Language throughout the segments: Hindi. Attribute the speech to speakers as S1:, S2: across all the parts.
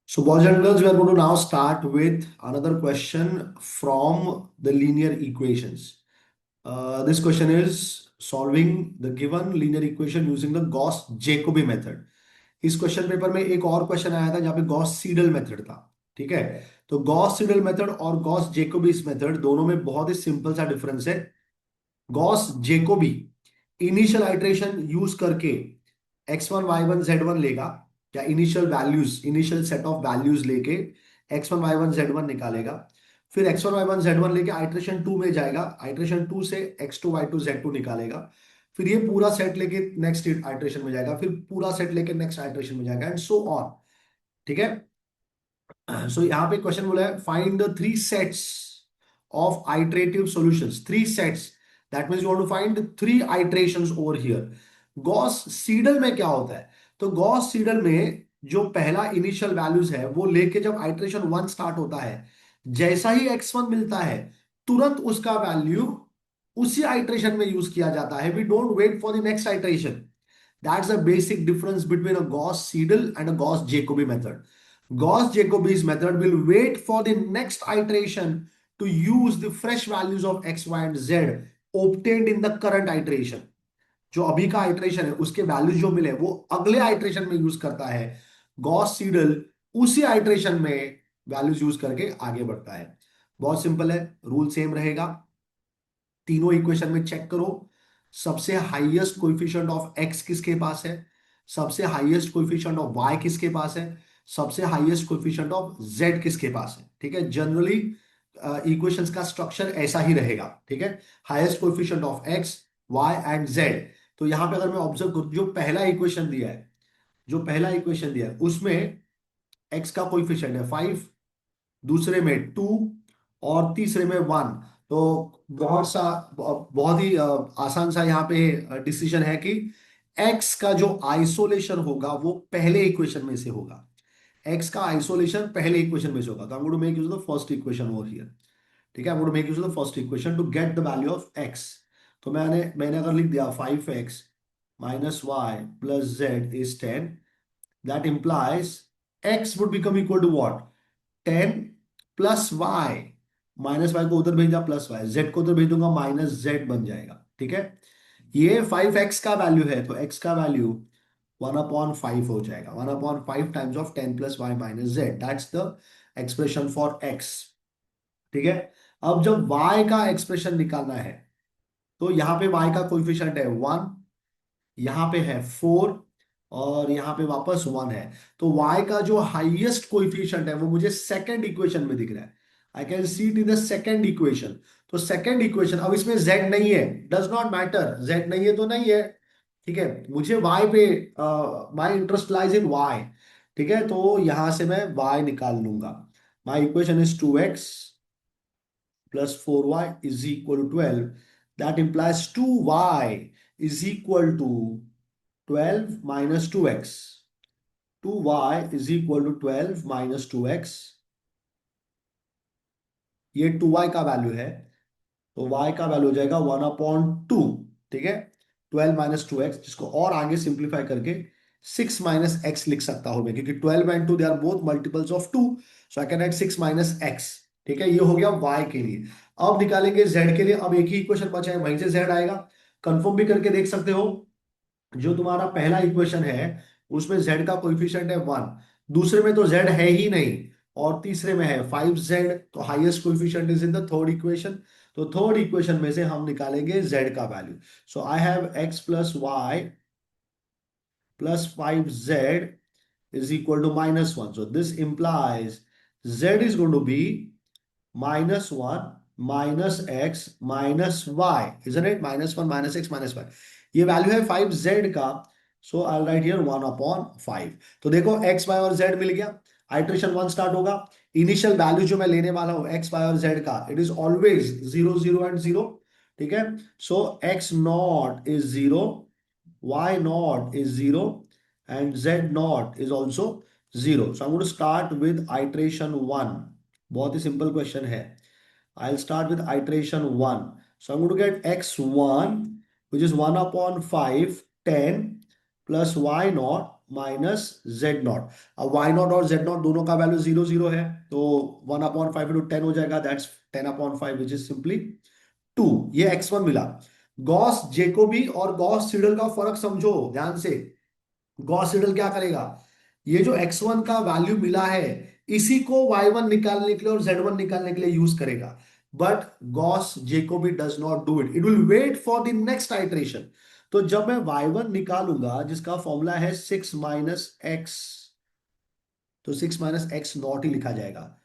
S1: So, boys and girls, we are going to now start with another question from the linear equations. This question is solving the given linear equation using the Gauss-Jacobi method. इस क्वेश्चन पेपर में एक और क्वेश्चन आया था जहाँ पे गॉस सीडल मेथड था। ठीक है, तो गॉस सीडल मेथड और गॉस जेकोबिस मेथड दोनों में बहुत ही सिंपल सा डिफरेंस है। गॉस जेकोबी इनिशियल आइट्रेशन यूज करके x1 y1 z1 लेगा, या initial values, initial set of values लेके x1 y1 z1 निकालेगा। फिर x1 y1 z1 लेके आइट्रेशन 2 में जाएगा, आइट्रेशन 2 से x2 y2 z2 निकालेगा। फिर ये पूरा सेट लेके नेक्स्ट आइट्रेशन में जाएगा, फिर पूरा सेट लेके नेक्स्ट आइट्रेशन में जाएगा, एंड सो ऑन। ठीक है, सो यहाँ पे क्वेश्चन बोला है find the three sets of iterative solutions, three sets, that means you want to find three iterations over here. Gauss Seidel में क्या होता है, तो गॉस सीडल में जो पहला इनिशियल वैल्यूज है वो लेके जब आइट्रेशन 1 स्टार्ट होता है, जैसा ही x1 मिलता है तुरंत उसका वैल्यू उसी आइट्रेशन में यूज किया जाता है। We don't wait for the next iteration. That's the basic difference between a Gauss Seidel and a Gauss Jacobi method. Gauss-Jacobi's method will wait for the next iteration to use the fresh values of x, y, and z obtained in the current iteration। जो अभी का आइट्रेशन है उसके वैल्यूज जो मिले वो अगले आइट्रेशन में यूज करता है। गॉस सीडल उसी आइट्रेशन में वैल्यूज यूज करके आगे बढ़ता है। बहुत सिंपल है, रूल सेम रहेगा। तीनों इक्वेशन में चेक करो, सबसे हाईएस्ट कोएफिशिएंट ऑफ x किसके पास है, सबसे हाईएस्ट कोएफिशिएंट ऑफ y किसके पास है, सबसे हाईएस्ट कोएफिशिएंट ऑफ z किसके पास है। ठीक है, जनरली इक्वेशंस का स्ट्रक्चर ऐसा ही रहेगा। ठीक है, highest coefficient of x, y and z। तो यहां पे अगर मैं ऑब्जर्व करूं, जो पहला इक्वेशन दिया है, जो पहला इक्वेशन दिया है उसमें x का कोएफिशिएंट है 5, दूसरे में 2 और तीसरे में 1। तो बहुत ही आसान सा यहाँ पे डिसीजन है कि x का जो आइसोलेशन होगा वो पहले इक्वेशन में से होगा। x का आइसोलेशन पहले इक्वेशन में से होगा, तो I am going to make use of the first equation over here. ठीक है, I am going to make use of the first equation to get the value of x। तो मैंने अगर लिख दिया 5x minus y plus z is 10, that implies x would become equal to what, 10 plus y, minus y को उधर भेजा प्लस वाई, जेड को उधर भेज दूंगा माइनस जेड बन जाएगा। ठीक है, ये 5x का वैल्यू है तो x का वैल्यू 1/5 हो जाएगा, 1/5 times of 10 plus y minus z, that's the expression for x। ठीक है, अब जब y का एक्सप्रेशन निकालना है तो यहाँ पे y का कोएफिशिएंट है 1, यहाँ पे है 4, और यहाँ पे वापस 1 है। तो y का जो हाईएस्ट कोएफिशिएंट है वो मुझे सेकंड इक्वेशन में दिख रहा है। I can see it in the second equation. तो सेकंड इक्वेशन, अब इसमें z नहीं है, डज नॉट मैटर, z नहीं है तो नहीं है। ठीक है, मुझे y पे my interest lies in y। ठीक है, तो यहां से मैं y निकाल लूंगा। My equation is 2x plus 4y is equal to 12. That implies 2y is equal to 12 minus 2x. 2y is equal to 12 minus 2x। ये 2y का वैल्यू है, तो y का वैल्यू हो जाएगा 1/2। ठीक है, 12 - 2x, जिसको और आगे सिंप्लीफाई करके 6 - x लिख सकता हूं मैं, क्योंकि 12 and 2 they are both multiples of 2, so I can write 6 - x। ठीक है, ये हो गया y के लिए। अब निकालेंगे z के लिए, अब एक ही इक्वेशन बचा है, वहीं से z आएगा। कंफर्म भी करके देख सकते हो, जो तुम्हारा पहला इक्वेशन है उसमें z का कोएफिशिएंट है 1, दूसरे में तो z है ही नहीं, और तीसरे में है 5z, तो highest coefficient is in the third equation. तो थर्ड इक्वेशन में से हम निकालेंगे z का value. So I have x plus y plus 5z is equal to -1. So this implies z is going to be -1 minus x minus y, isn't it? -1 minus x minus y, ये वैल्यू है 5z का। सो आई राइट हियर 1/5। तो देखो x y और z मिल गया, आइट्रेशन 1 स्टार्ट होगा। इनिशियल वैल्यू जो मैं लेने वाला हूं x y और z का, इट इज ऑलवेज 0 0 एंड 0। ठीक है, सो x not is 0, y naught is 0, and z naught is also 0. So I'm going to start with iteration 1. बहुत ही simple question है। I'll start with iteration 1. So I'm going to get x1, which is 1/5, 10 plus y naught minus Z not. अब वाई नॉट और जेड नॉट दोनों का वैल्यू 0 0 है, तो 1/5 × 10 हो जाएगा, दैट्स 10/5 विच इज सिंपली 2। ये x1 मिला। गॉस जेकोबी और गॉस सीडल का फर्क समझो ध्यान से। गॉस सीडल क्या करेगा, ये जो x1 का वैल्यू मिला है इसी को y1 निकालने के लिए और z1 निकालने के लिए यूज करेगा। But Gauss Jacobi does not do it, it will wait for the next iteration. तो जब मैं y1 निकालूंगा जिसका फॉर्मूला है 6 माइनस एक्स, तो 6 माइनस एक्स नॉट ही लिखा जाएगा।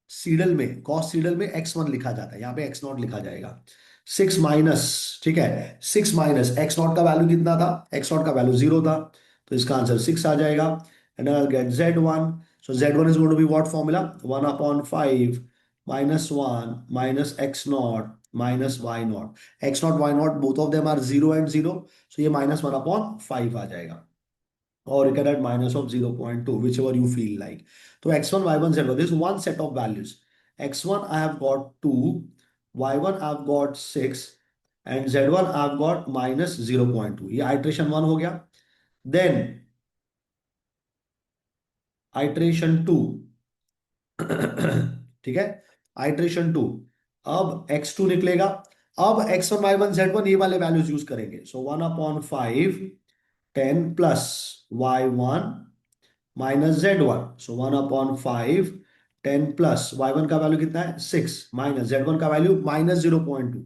S1: सीडल में, गॉस सीडल में x1 लिखा जाता है, यहाँ पे x नॉट लिखा जाएगा। 6 माइनस, ठीक है, 6 माइनस एक्स नॉट का वैल्यू कितना था, एक्स नॉट का वैल्यू 0 था, तो इसका आंसर 6 आ जाएगा। And I get z1। So z1 is going to be what formula, 1/5 minus 1 minus x naught minus y naught। x naught y naught both of them are 0 and 0, so ये minus 1/5 आ जाएगा। or you can add minus of 0.2, whichever you feel like. So x1, y1, z1, this is one set of values. x1 I have got 2, y1 I have got 6, and z1 I have got minus 0.2. ये iteration 1 हो गया। Then iteration 2, ठीक है, iteration 2। अब x2 निकलेगा। अब x1, y1, z1 ये वाले वैल्यूज यूज करेंगे। सो 1/5 10 प्लस y1 माइनस z1, सो 1/5 10 प्लस y1 का वैल्यू कितना है 6 माइनस z1 का वैल्यू माइनस 0.2,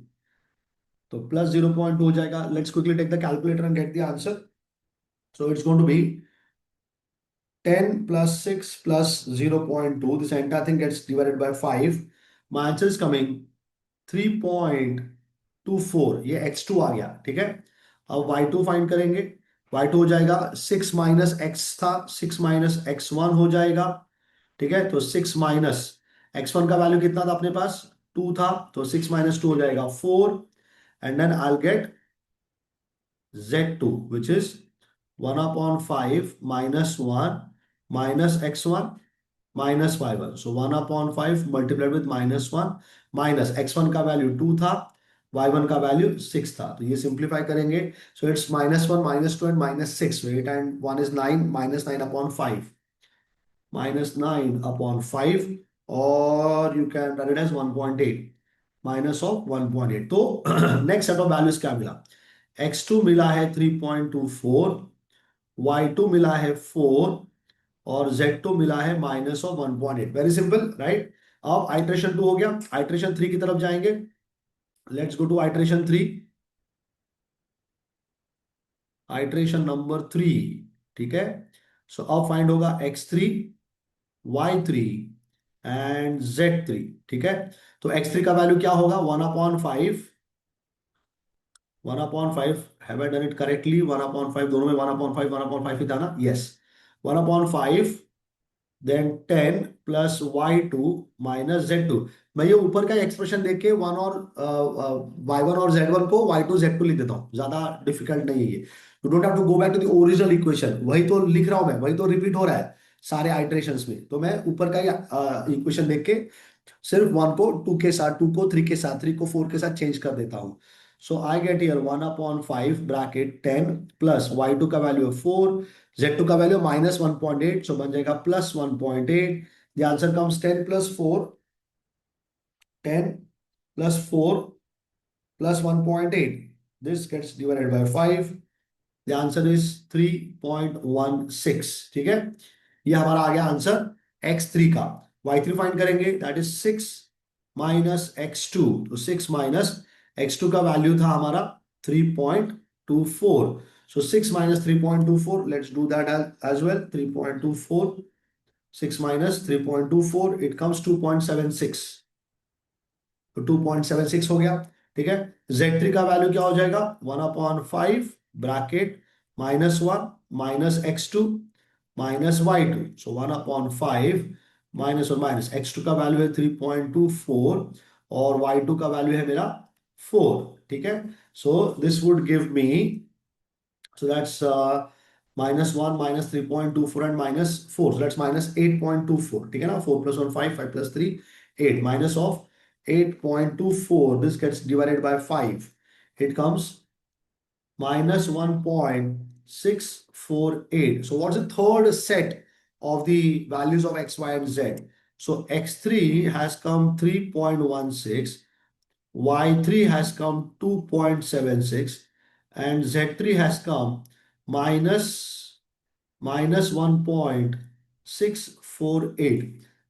S1: तो प्लस 0.2 हो जाएगा। Let's quickly take the calculator and get the answer. So it's going to be 10 plus 6 plus 0.2, this entire thing gets divided by 5। my answer is coming 3.24। ये x2 आ गया, ठीक है। अब y2 फाइंड करेंगे। y2 हो जाएगा 6 माइनस एक्स था, 6 माइनस x1 हो जाएगा, ठीक है। तो 6 माइनस x1 का वैल्यू कितना था अपने पास, 2 था, तो 6 माइनस 2 हो जाएगा 4। And then I get z2 which is 1/5 minus 1 minus x1 minus y1। So 1/5 multiplied with minus 1 minus x1 का वैल्यू 2 था, y1 का वैल्यू 6 था, तो ये सिंप्लीफाई करेंगे। So it's -1 -2 and -6, 8 and 1 is 9, -9/5 -9/5, और you can write it as 1.8 minus of 1.8। तो नेक्स्ट सेट ऑफ वैल्यूज क्या मिला, x2 मिला है 3.24, y2 मिला है 4, और z2 मिला है minus of 1.8। Very simple right. अब आइट्रेशन 2 हो गया, आइट्रेशन 3 की तरफ जाएंगे। Let's go to iteration 3। Iteration number 3, ठीक है। सो अब फाइंड होगा x3, y3 एंड z3, ठीक है। तो x3 का वैल्यू क्या होगा, 1/5, 1/5, have I done it correctly, 1/5 दोनों में 1/5 1/5 ही था ना, yes. 1/5 then 10 plus y2 minus z2। मैं ये ऊपर का एक्सप्रेशन देख के वन और y1 और z1 को y2 z2 लिख देता हूँ, ज्यादा डिफिकल्ट नहीं है ये। You don't have to go back to the original equation, वही तो लिख रहा हूं मैं, वही तो रिपीट हो रहा है सारे आइट्रेशंस में। तो मैं ऊपर का इक्वेशन देख के सिर्फ वन को टू के साथ, टू को थ्री के साथ, थ्री को फोर के साथ चेंज कर देता हूँ। So I get here 1/5 bracket 10 plus y2 का वैल्यू है 4, z2 का वैल्यू -1.8, सो बन जाएगा +1.8। The answer comes 10 plus 4, 10 plus 4 plus 1.8, this gets divided by 5। The answer is 3.16, ठीक है। ये हमारा आ गया आंसर x3 का। y3 फाइंड करेंगे, दैट इज 6 माइनस x2, तो 6 माइनस x2 का वैल्यू था हमारा 3.24। So 6 minus 3.24, let's do that as well. 3.24, 6 minus 3.24, it comes 2.76, तो 2.76 हो गया, ठीक है। Z3 का वैल्यू क्या हो जाएगा, 1/5 bracket -1 minus x2 minus y2, सो 1/5 माइनस और माइनस, x2 का वैल्यू है 3.24 और y2 का वैल्यू है मेरा 4, ठीक है। So this would give me, so that's -1 minus 3.24 and -4, so that's -8.24, ठीक है ना। 4 plus 1 5, 5 plus 3 8, minus of 8.24, this gets divided by 5, it comes -1.76, 648. So what's the third set of the values of x, y, and z? So x3 has come 3.16, y3 has come 2.76, and z3 has come minus 1.648.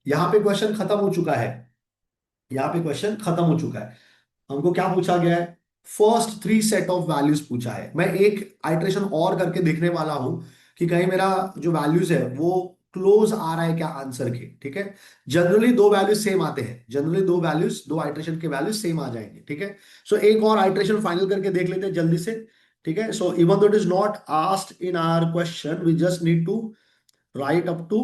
S1: यहाँ पे क्वेश्चन खत्म हो चुका है। यहाँ पे क्वेश्चन खत्म हो चुका है। हमको क्या पूछा गया है? First three set of values पूछा है। मैं एक आइट्रेशन और करके देखने वाला हूं कि कहीं मेरा जो वैल्यूज है वो क्लोज आ रहा है क्या आंसर के। ठीक है, जनरली दो वैल्यूज सेम आते हैं, जनरली दो वैल्यूज, दो आइट्रेशन के वैल्यूज सेम आ जाएंगे। ठीक है, सो एक और आइट्रेशन फाइनल करके देख लेते हैं जल्दी से। ठीक है, so even though it is not asked in our question, we just need to write up to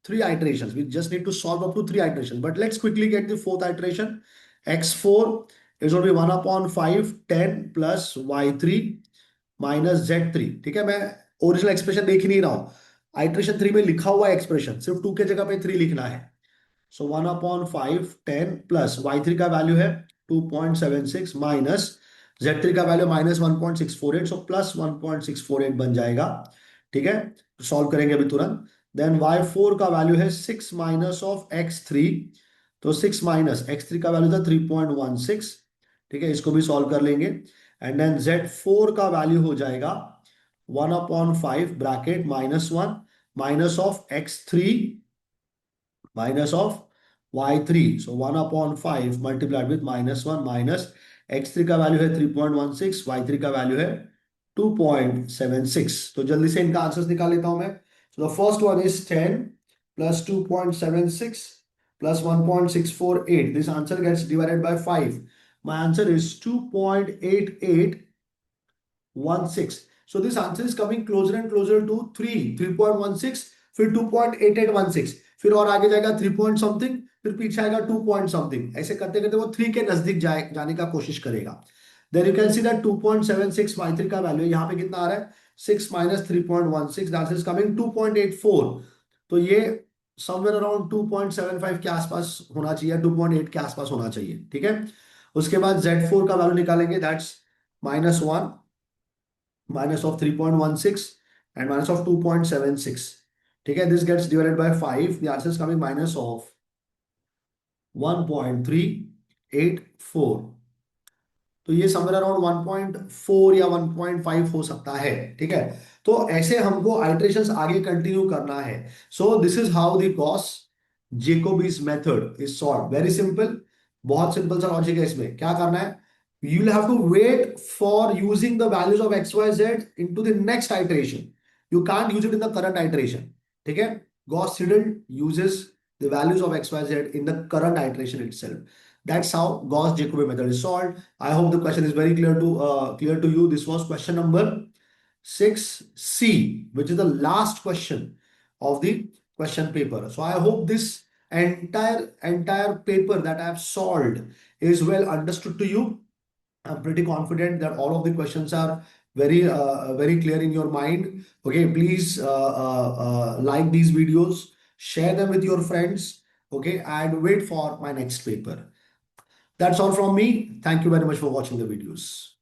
S1: three iterations. We just need to solve up to three iterations. But let's quickly get the fourth iteration. X4 is going to be 1 upon 5, 10 plus Y3 minus Z3. ठीक है, मैं ओरिजिनल एक्सप्रेशन देख ही नहीं रहा हूं। आइट्रेशन 3 में लिखा हुआ एक्सप्रेशन सिर्फ 2 के जगह पे 3 लिखना है। सो 1 अपॉन 5, 10 प्लस y3 का वैल्यू है 2.76 माइनस z3 का वैल्यू माइनस 1.648, सो प्लस 1.648 बन जाएगा। ठीक है, सॉल्व करेंगे अभी तुरंत। देन y4 का वैल्यू है 6 माइनस ऑफ x3, तो 6 माइनस x3 का वैल्यू था 3.16। ठीक है, इसको भी सॉल्व कर लेंगे। एंड देन z4 का वैल्यू हो जाएगा 1 upon 5 bracket -1 minus of x3 minus of y3. So 1 upon 5 multiplied with -1 minus x3 का वैल्यू है 3.16, y3 का वैल्यू है 2.76। तो जल्दी से इनका आंसर्स निकाल लेता हूं मैं। So the first one is 10 plus 2.76 plus 1.648. This answer gets divided by 5. My answer is 2.8816. So this answer is coming closer and closer to 3.16, फिर 2.8816, फिर और आगे जाएगा 3 पॉइंट समथिंग, फिर पीछे आएगा 2 पॉइंट समथिंग। ऐसे करते करते वो 3 के नजदीक जाने का कोशिश करेगा। Then you can see that 2.76 y3 का वैल्यू यहाँ पे कितना आ रहा है? 6 माइनस 3.16, दैट इज कमिंग 2.84। तो ये समवेयर अराउंड 2.75 के आसपास होना चाहिए, 2.8 के आसपास होना चाहिए। ठीक है, उसके बाद Z4 का वैल्यू निकालेंगे, that's -1 minus of 3.16 and minus of 2.76. ठीक है, this gets divided by 5. The answer is coming minus of 1.384. तो ये समवेयर अराउंड 1.4 या 1.5 हो सकता है। ठीक है, तो ऐसे हमको आइट्रेशंस आगे कंटिन्यू करना है। So this is how the Gauss Jacobi's method is solve. Very simple, बहुत सिंपल सा लॉजिक है। इसमें क्या करना है? you will have to wait for using the values of xyz into the next iteration. You can't use it in the current iteration. ठीक है, Gauss Seidel uses the values of xyz in the current iteration itself. That's how Gauss Jacobi method is solved. I hope the question is very clear to you. This was question number 6C, which is the last question of the question paper. So I hope this entire paper that I have solved is well understood to you. I'm pretty confident that all of the questions are very clear in your mind. Okay, please like these videos, share them with your friends. Okay, and wait for my next paper. That's all from me. Thank you very much for watching the videos.